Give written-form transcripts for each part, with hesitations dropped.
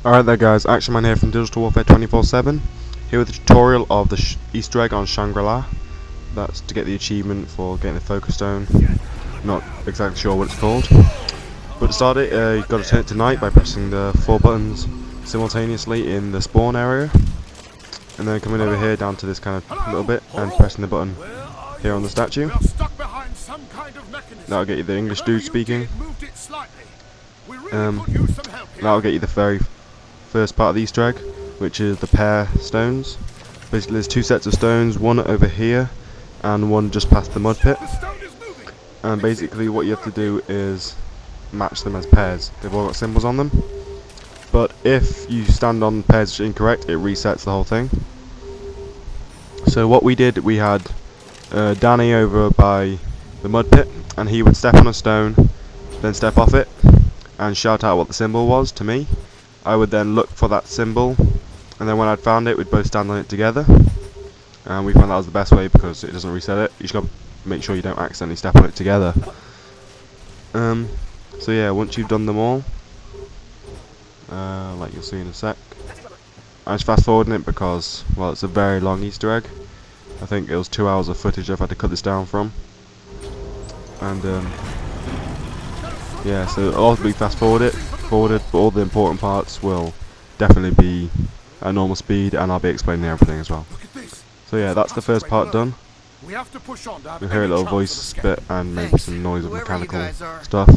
Alright there guys, Actionman here from Digital Warfare 24/7, here with a tutorial of the Easter egg on Shangri La. That's to get the achievement for getting the focus stone. Not exactly sure what it's called. But to start it, you've got to turn it to night by pressing the 4 buttons simultaneously in the spawn area. And then coming over here down to this kind of little bit and pressing the button here on the statue. That'll get you the English dude speaking. That'll get you the very first part of the Easter egg, which is the pair stones. Basically there's 2 sets of stones, one over here and one just past the mud pit. And basically what you have to do is match them as pairs. They've all got symbols on them. But if you stand on pairs which are incorrect, it resets the whole thing. So what we did, we had Danny over by the mud pit, and he would step on a stone, then step off it, and shout out what the symbol was to me. I would then look for that symbol, and then when I'd found it, we'd both stand on it together. And we found that was the best way because it doesn't reset it. You just got to make sure you don't accidentally step on it together. So yeah, once you've done them all, like you'll see in a sec, I'm just fast forwarding it because, well, it's a very long Easter egg. I think it was 2 hours of footage I've had to cut this down from. And yeah, so I'll also be fast forwarded, but all the important parts will definitely be at normal speed, and I'll be explaining everything as well. So yeah, that's the first part done. You'll hear a little voice bit and maybe some noise of mechanical stuff.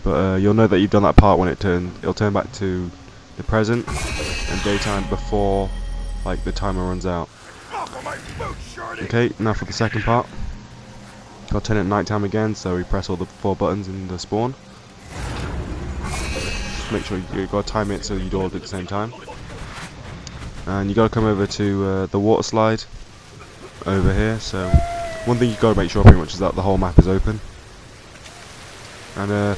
But you'll know that you've done that part when it'll turn back to the present and daytime before like the timer runs out. Okay, now for the second part. I'll turn it nighttime again, so we press all the 4 buttons in the spawn. Just make sure you've got to time it so you do all at the same time. And you got to come over to the water slide over here. So one thing you've got to make sure pretty much is that the whole map is open. And the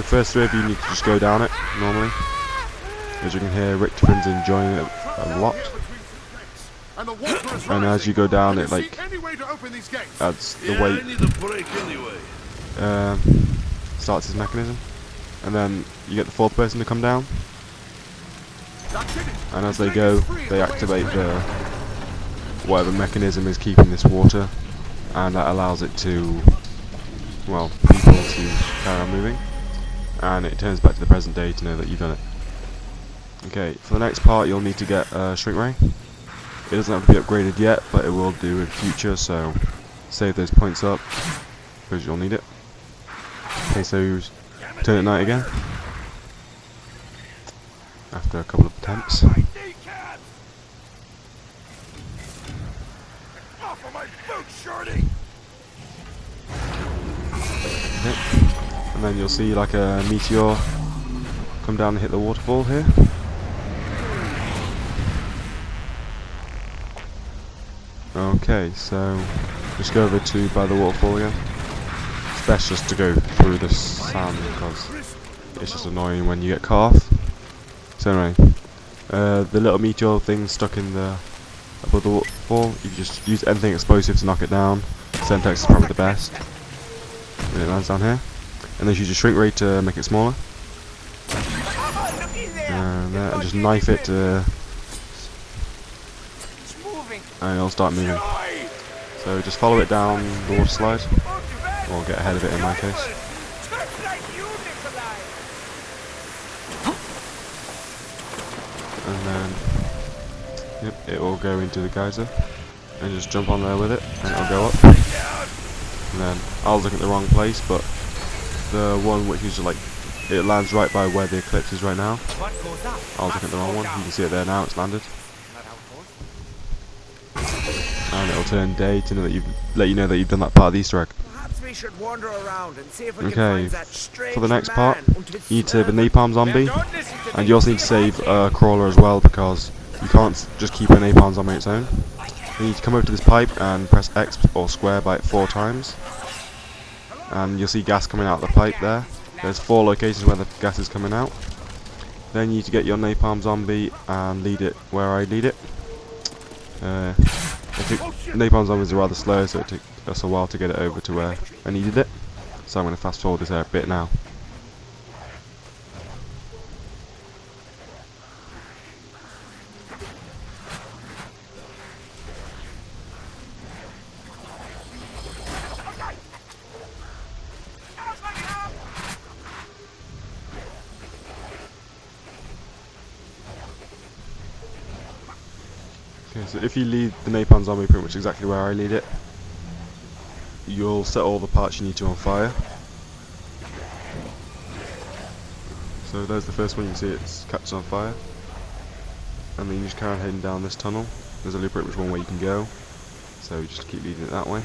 first 3 of you need to just go down it normally. As you can hear, Richard's enjoying it a lot. And as you go down, it like adds the weight, starts his mechanism, and then you get the 4th person to come down. And as they go, they activate the whatever mechanism is keeping this water, and that allows it to, well, people to carry on moving, and it turns back to the present day to know that you've done it. Okay, for the next part, you'll need to get a shrink ray. It doesn't have to be upgraded yet, but it will do in future, so save those points up, because you'll need it. Okay, so turn it night again, after a couple of attempts. Okay. And then you'll see like a meteor come down and hit the waterfall here. Okay, so just go over to by the waterfall again. It's best just to go through the sand because it's just annoying when you get cut off. So anyway, the little meteor thing stuck in the above the waterfall, you just use anything explosive to knock it down. Centex is probably the best. And it lands down here. And then use your shrink ray to make it smaller. And just knife it to, and it'll start moving. So just follow it down the water slide, or get ahead of it in my case. And then, yep, it will go into the geyser, and just jump on there with it, and it'll go up. And then, I was looking at the wrong place, but the one which is like, it lands right by where the eclipse is right now. I was looking at the wrong one, you can see it there now, it's landed. And it'll turn day to know that let you know that you've done that part of the Easter egg. Okay, for the next part, you need to save a napalm zombie, and you also need to save a crawler as well because you can't just keep a napalm zombie on its own. You need to come over to this pipe and press X or square by it 4 times, and you'll see gas coming out of the pipe there. There's 4 locations where the gas is coming out. Then you need to get your napalm zombie and lead it where I lead it. Napalm zombies are rather slow, so it took us a while to get it over to where I needed it. So I'm going to fast forward this bit now. Okay, so if you lead the napalm zombie pretty much exactly where I lead it, you'll set all the parts you need to on fire. So there's the first one, you can see it's catches on fire. And then you just carry on heading down this tunnel. There's only pretty much one way you can go, so you just keep leading it that way.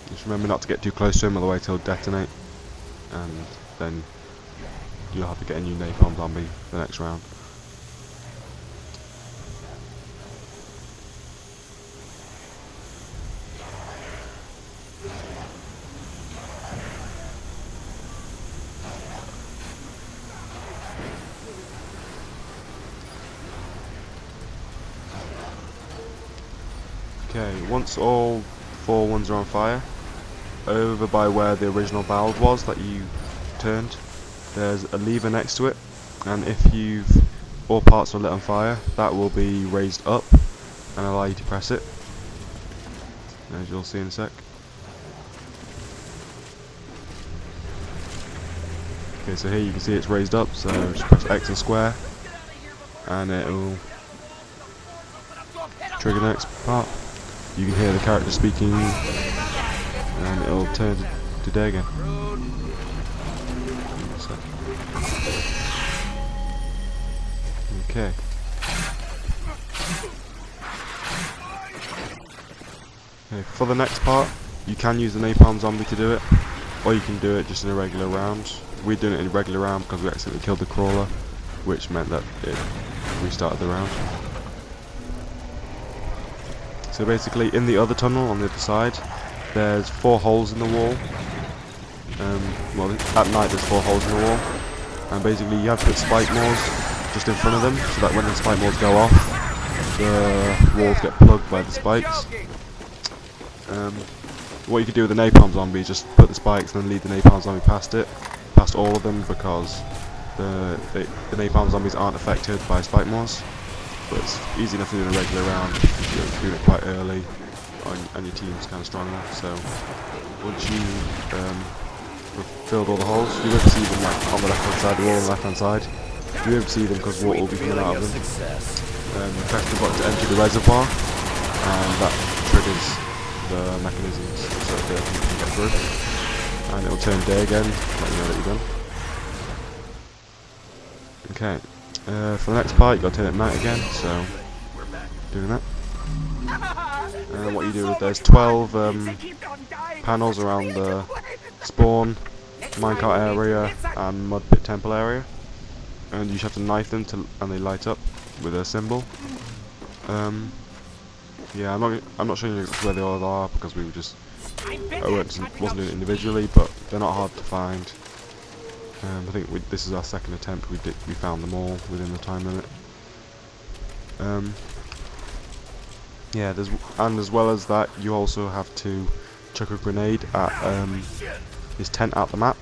Just remember not to get too close to him, otherwise he'll detonate, and then you'll have to get a new napalm zombie the next round. Okay, once all 4 ones are on fire, over by where the original barrel was that you turned, there's a lever next to it, and if all parts are lit on fire, that will be raised up and allow you to press it, as you'll see in a sec. Okay, so here you can see it's raised up, so just press X and square, and it will trigger the next part. You can hear the character speaking, and it'll turn to day again. Okay. Okay, for the next part, you can use the napalm zombie to do it, or you can do it just in a regular round. We're doing it in a regular round because we accidentally killed the crawler, which meant that it restarted the round. So basically, in the other tunnel on the other side, there's 4 holes in the wall. Well, at night there's 4 holes in the wall, and basically you have to put spike moors just in front of them, so that when the spike moors go off, the walls get plugged by the spikes. What you can do with the napalm zombie is just put the spikes and then lead the napalm zombie past all of them, because the napalm zombies aren't affected by spike moors. But it's easy enough to do in a regular round if you're doing it quite early and your team's kind of strong enough. So once you filled all the holes, you won't see them like on the left hand side, they're all on the left hand side. You won't see them because water will be coming out of them. Press the button to empty the reservoir, and that triggers the mechanisms so that you can get through. And it'll turn day again, let you know that you're done. Okay. For the next part, you've got to turn it at night again, so doing that. And what you do is there's 12 panels around the spawn, minecart area, and mud pit temple area, and you just have to knife them and they light up with a symbol. Yeah, I'm not showing you where they all are because we were just wasn't doing it individually, but they're not hard to find. I think this is our second attempt. We found them all within the time limit. Yeah, and as well as that, you also have to chuck a grenade at his tent out the map.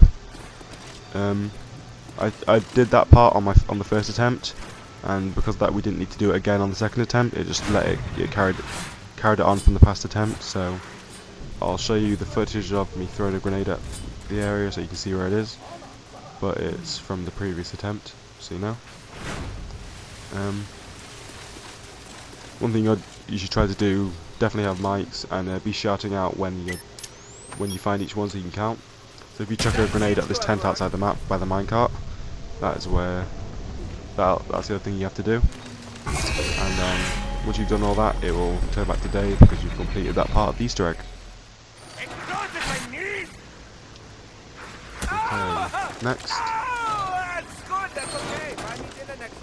I did that part on the first attempt, and because of that we didn't need to do it again on the second attempt. It just carried it on from the past attempt. So I'll show you the footage of me throwing a grenade at the area so you can see where it is. But it's from the previous attempt, so you know. One thing you should try to do, definitely have mics, and be shouting out when you find each one so you can count. So if you chuck a grenade at this tent outside the map by the minecart, that's the other thing you have to do. And then once you've done all that, it will turn back to day because you've completed that part of the Easter egg. Okay, next.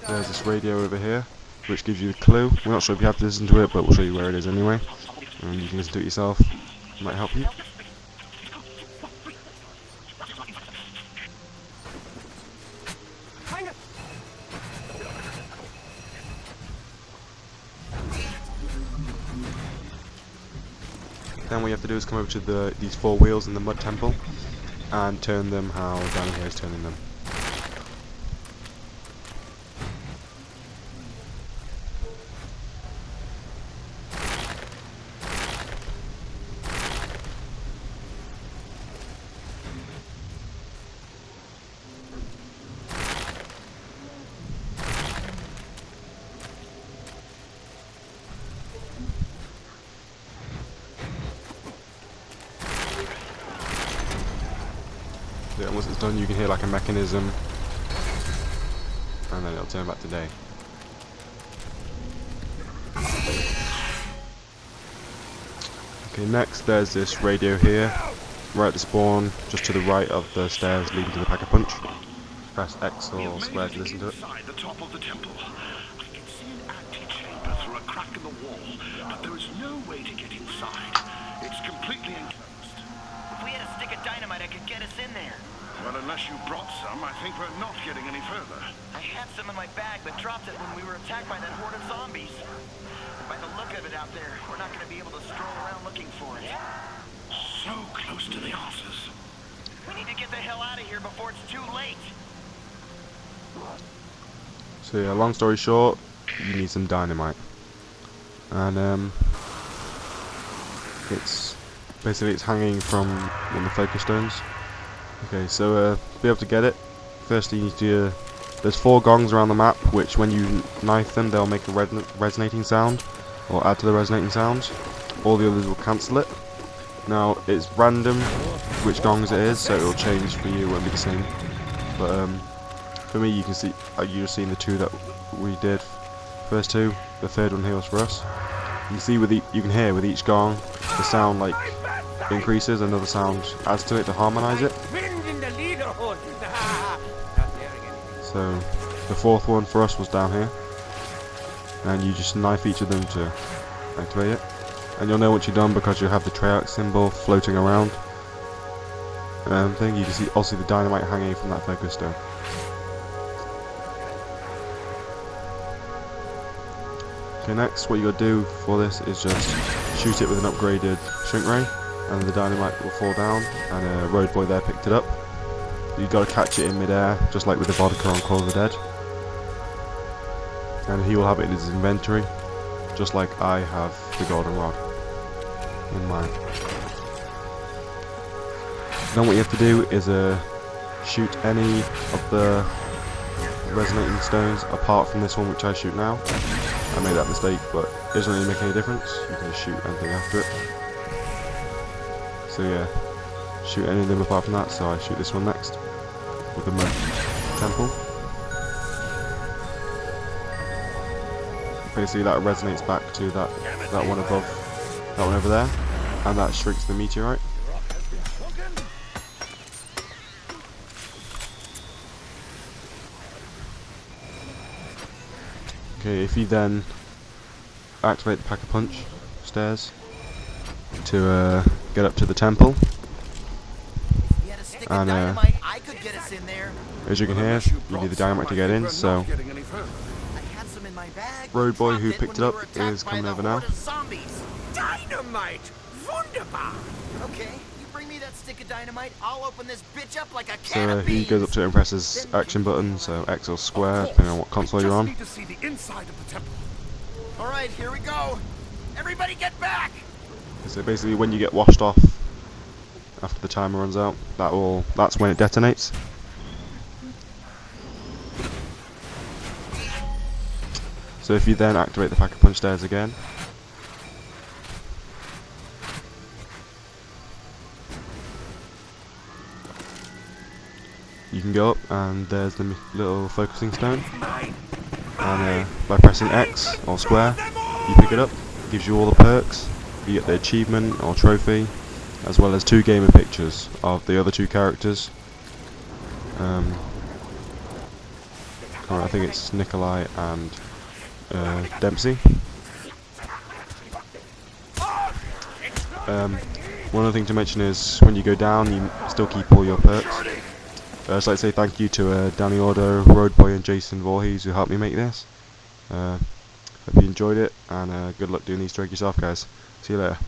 There's this radio over here, which gives you a clue. We're not sure if you have to listen to it, but we'll show you where it is anyway. And you can listen to it yourself. It might help you. Then what you have to do is come over to these 4 wheels in the mud temple and turn them how down here is turning them. So yeah, once it's done, you can hear like a mechanism, and then it'll turn back to day. Okay, next there's this radio here, right at the spawn, just to the right of the stairs leading to the Pack-a-Punch. Press X or square to listen to it. The top of the temple. I can see an antechamber through a crack in the wall, but there is no way to get inside. It's completely enclosed. If we had a stick of dynamite, I could get us in there. Well, unless you brought some, I think we're not getting any further. I had some in my bag, but dropped it when we were attacked by that horde of zombies. By the look of it out there, we're not going to be able to stroll around looking for it. So close to the answers. We need to get the hell out of here before it's too late. So yeah, long story short, you need some dynamite. And it's basically hanging from one of the focus stones. Okay, so to be able to get it, firstly you need to there's 4 gongs around the map, which when you knife them they'll make a resonating sound, or add to the resonating sounds. All the others will cancel it. Now it's random which gongs it is, so it will change for you, it won't be the same. But for me, you can see you've seen the 2 that we did, first 2. The 3rd one here was for us. You can see you can hear with each gong the sound like increases, another sound adds to it to harmonize it. So the 4th one for us was down here, and you just knife each of them to activate it. And you'll know once you're done because you have the Treyarch symbol floating around. Thing you can see also the dynamite hanging from that focus stone. Okay, next what you gotta do for this is just shoot it with an upgraded shrink ray, and the dynamite will fall down, and Rodeboy there picked it up. You gotta catch it in midair, just like with the vodka on Call of the Dead, and he will have it in his inventory, just like I have the golden rod in mine. Then what you have to do is shoot any of the resonating stones apart from this one which I shoot now. I made that mistake, but it doesn't really make any difference. You can just shoot anything after it. So yeah, shoot any of them apart from that, so I shoot this one next with the mud temple. Basically that resonates back to that one above, that one over there, and that shrinks the meteorite. Okay, if you then activate the Pack-a-Punch stairs to get up to the temple, and I could get us in there. as you can hear, you need the dynamite to get in, so Rodeboy, who picked it up, is coming over now. Dynamite! Wunderbar! Okay, you bring me that stick of dynamite, I'll open this bitch up like a So can of he beans. goes up to it and presses action button, so X or square, depending on what console you're on. Alright, here we go. Everybody get back! So basically when you get washed off after the timer runs out, that's when it detonates. So if you then activate the Pack-a-Punch stairs again, you can go up and there's the little focusing stone, and by pressing X or square you pick it up, it gives you all the perks, you get the achievement or trophy, as well as 2 gamer pictures of the other 2 characters. I think it's Nikolai and Dempsey. One other thing to mention is when you go down you still keep all your perks. I'd just like to say thank you to Danny, Audo, Rodeboy and Jayson Voorhees who helped me make this. Hope you enjoyed it, and good luck doing the Easter egg yourself, guys. See you later.